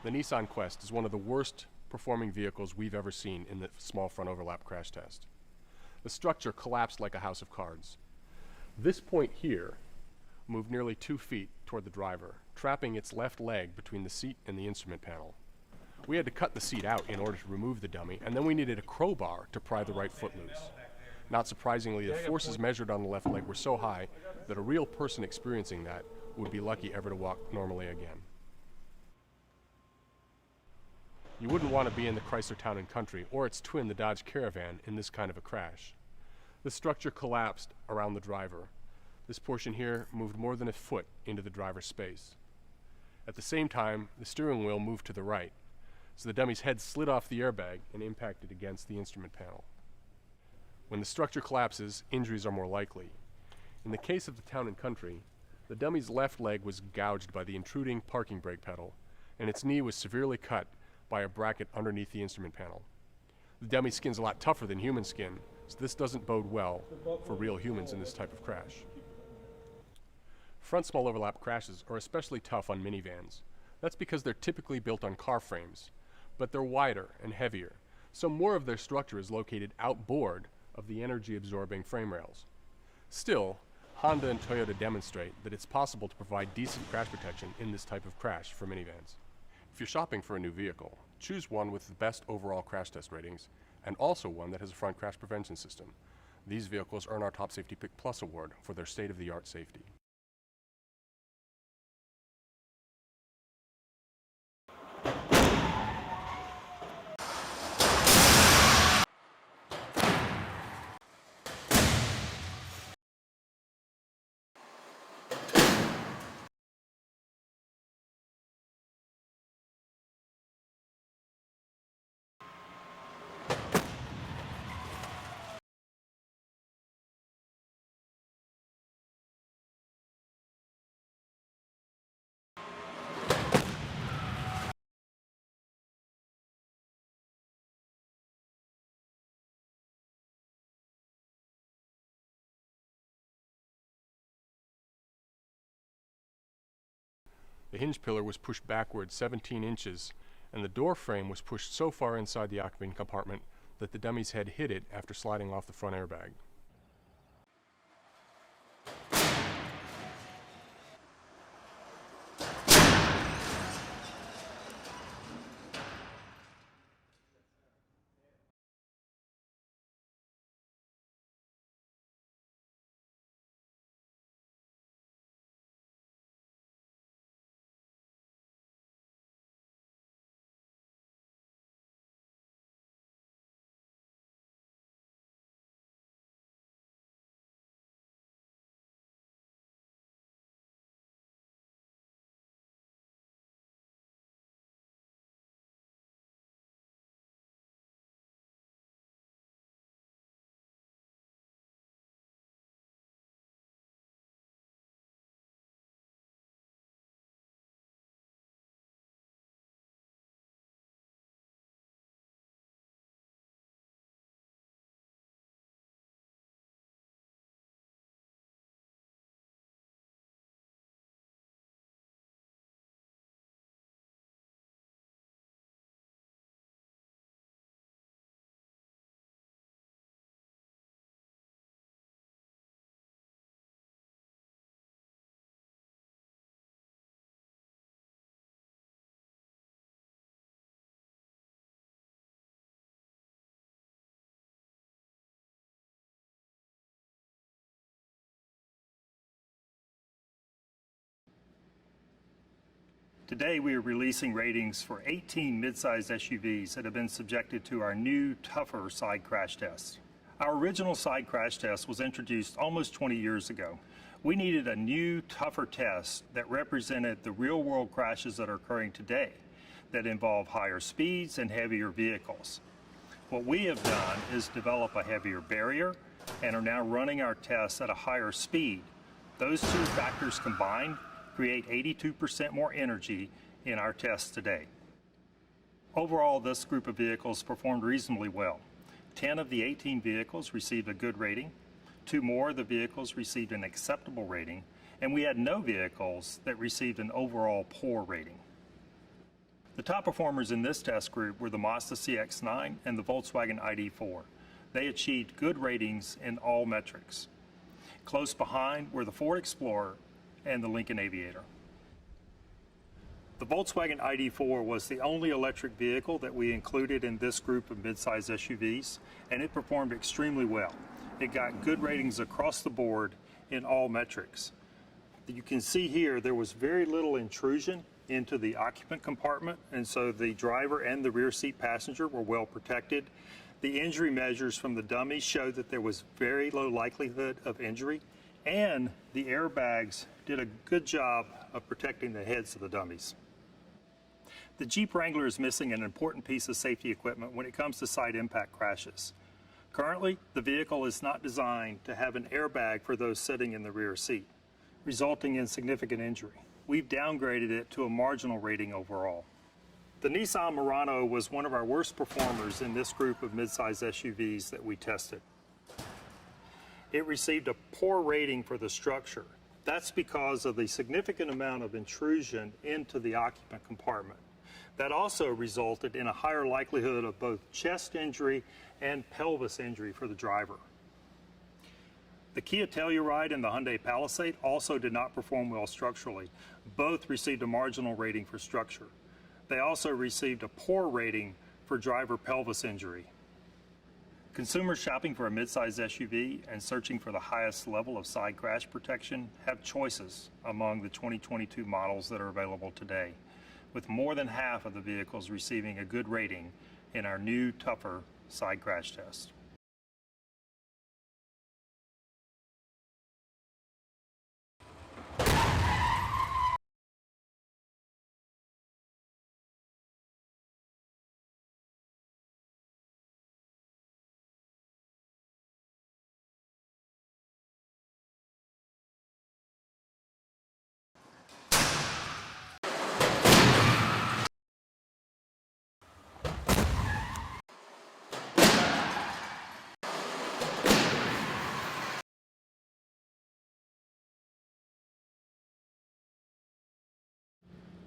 The Nissan Quest is one of the worst performing vehicles we've ever seen in the small front overlap crash test. The structure collapsed like a house of cards. This point here moved nearly 2 feet toward the driver, trapping its left leg between the seat and the instrument panel. We had to cut the seat out in order to remove the dummy, and then we needed a crowbar to pry the right foot loose. Not surprisingly, the forces measured on the left leg were so high that a real person experiencing that would be lucky ever to walk normally again. You wouldn't want to be in the Chrysler Town & Country or its twin, the Dodge Caravan, in this kind of a crash. The structure collapsed around the driver. This portion here moved more than a foot into the driver's space. At the same time, the steering wheel moved to the right, so the dummy's head slid off the airbag and impacted against the instrument panel. When the structure collapses, injuries are more likely. In the case of the Town & Country, the dummy's left leg was gouged by the intruding parking brake pedal, and its knee was severely cut by a bracket underneath the instrument panel. The dummy skin's a lot tougher than human skin, so this doesn't bode well for real humans in this type of crash. Front small overlap crashes are especially tough on minivans. That's because they're typically built on car frames, but they're wider and heavier, so more of their structure is located outboard of the energy-absorbing frame rails. Still, Honda and Toyota demonstrate that it's possible to provide decent crash protection in this type of crash for minivans. If you're shopping for a new vehicle, choose one with the best overall crash test ratings and also one that has a front crash prevention system. These vehicles earn our Top Safety Pick Plus award for their state-of-the-art safety. The hinge pillar was pushed backward 17 inches, and the door frame was pushed so far inside the occupant compartment that the dummy's head hit it after sliding off the front airbag. Today we are releasing ratings for 18 mid-sized SUVs that have been subjected to our new, tougher side crash test. Our original side crash test was introduced almost 20 years ago. We needed a new, tougher test that represented the real-world crashes that are occurring today that involve higher speeds and heavier vehicles. What we have done is develop a heavier barrier and are now running our tests at a higher speed. Those two factors combined create 82% more energy in our tests today. Overall, this group of vehicles performed reasonably well. 10 of the 18 vehicles received a good rating, 2 more of the vehicles received an acceptable rating, and we had no vehicles that received an overall poor rating. The top performers in this test group were the Mazda CX-9 and the Volkswagen ID.4. They achieved good ratings in all metrics. Close behind were the Ford Explorer and the Lincoln Aviator. The Volkswagen ID.4 was the only electric vehicle that we included in this group of midsize SUVs, and it performed extremely well. It got good ratings across the board in all metrics. You can see here there was very little intrusion into the occupant compartment, and so the driver and the rear seat passenger were well protected. The injury measures from the dummies showed that there was very low likelihood of injury, and the airbags did a good job of protecting the heads of the dummies. The Jeep Wrangler is missing an important piece of safety equipment when it comes to side impact crashes. Currently, the vehicle is not designed to have an airbag for those sitting in the rear seat, resulting in significant injury. We've downgraded it to a marginal rating overall. The Nissan Murano was one of our worst performers in this group of midsize SUVs that we tested. It received a poor rating for the structure. That's because of the significant amount of intrusion into the occupant compartment. That also resulted in a higher likelihood of both chest injury and pelvis injury for the driver. The Kia Telluride and the Hyundai Palisade also did not perform well structurally. Both received a marginal rating for structure. They also received a poor rating for driver pelvis injury. Consumers shopping for a midsize SUV and searching for the highest level of side crash protection have choices among the 2022 models that are available today, with more than half of the vehicles receiving a good rating in our new, tougher side crash test.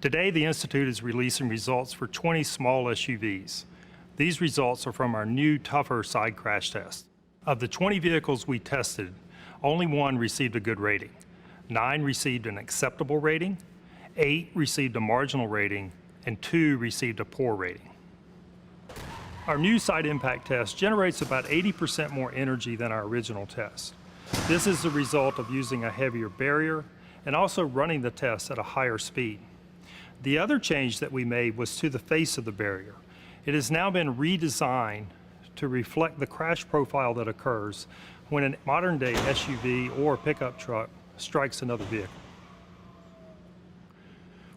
Today, the Institute is releasing results for 20 small SUVs. These results are from our new, tougher side crash test. Of the 20 vehicles we tested, only one received a good rating. 9 received an acceptable rating, 8 received a marginal rating, and 2 received a poor rating. Our new side impact test generates about 80% more energy than our original test. This is the result of using a heavier barrier and also running the test at a higher speed. The other change that we made was to the face of the barrier. It has now been redesigned to reflect the crash profile that occurs when a modern-day SUV or pickup truck strikes another vehicle.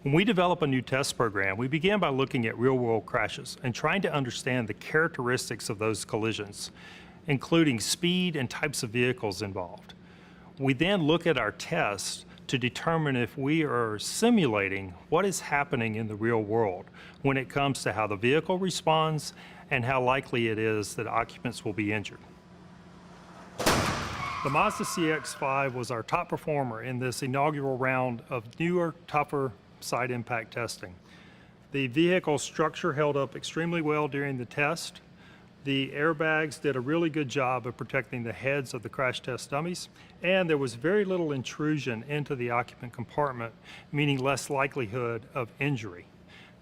When we develop a new test program, we begin by looking at real-world crashes and trying to understand the characteristics of those collisions, including speed and types of vehicles involved. We then look at our tests to determine if we are simulating what is happening in the real world when it comes to how the vehicle responds and how likely it is that occupants will be injured. The Mazda CX-5 was our top performer in this inaugural round of newer, tougher side impact testing. The vehicle structure held up extremely well during the test. The airbags did a really good job of protecting the heads of the crash test dummies, and there was very little intrusion into the occupant compartment, meaning less likelihood of injury.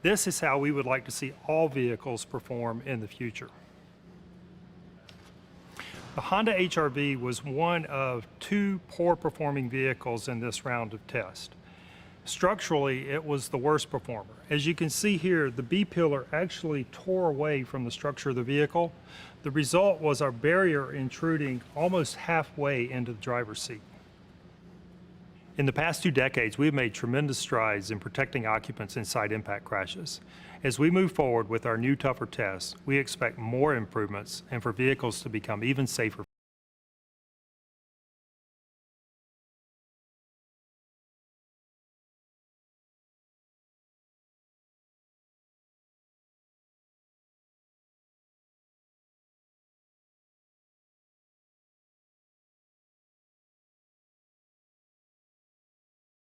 This is how we would like to see all vehicles perform in the future. The Honda HR-V was one of 2 poor performing vehicles in this round of test. Structurally, it was the worst performer. As you can see here, the B-pillar actually tore away from the structure of the vehicle. The result was our barrier intruding almost halfway into the driver's seat. In the past 2 decades, we've made tremendous strides in protecting occupants in side impact crashes. As we move forward with our new, tougher tests, we expect more improvements and for vehicles to become even safer.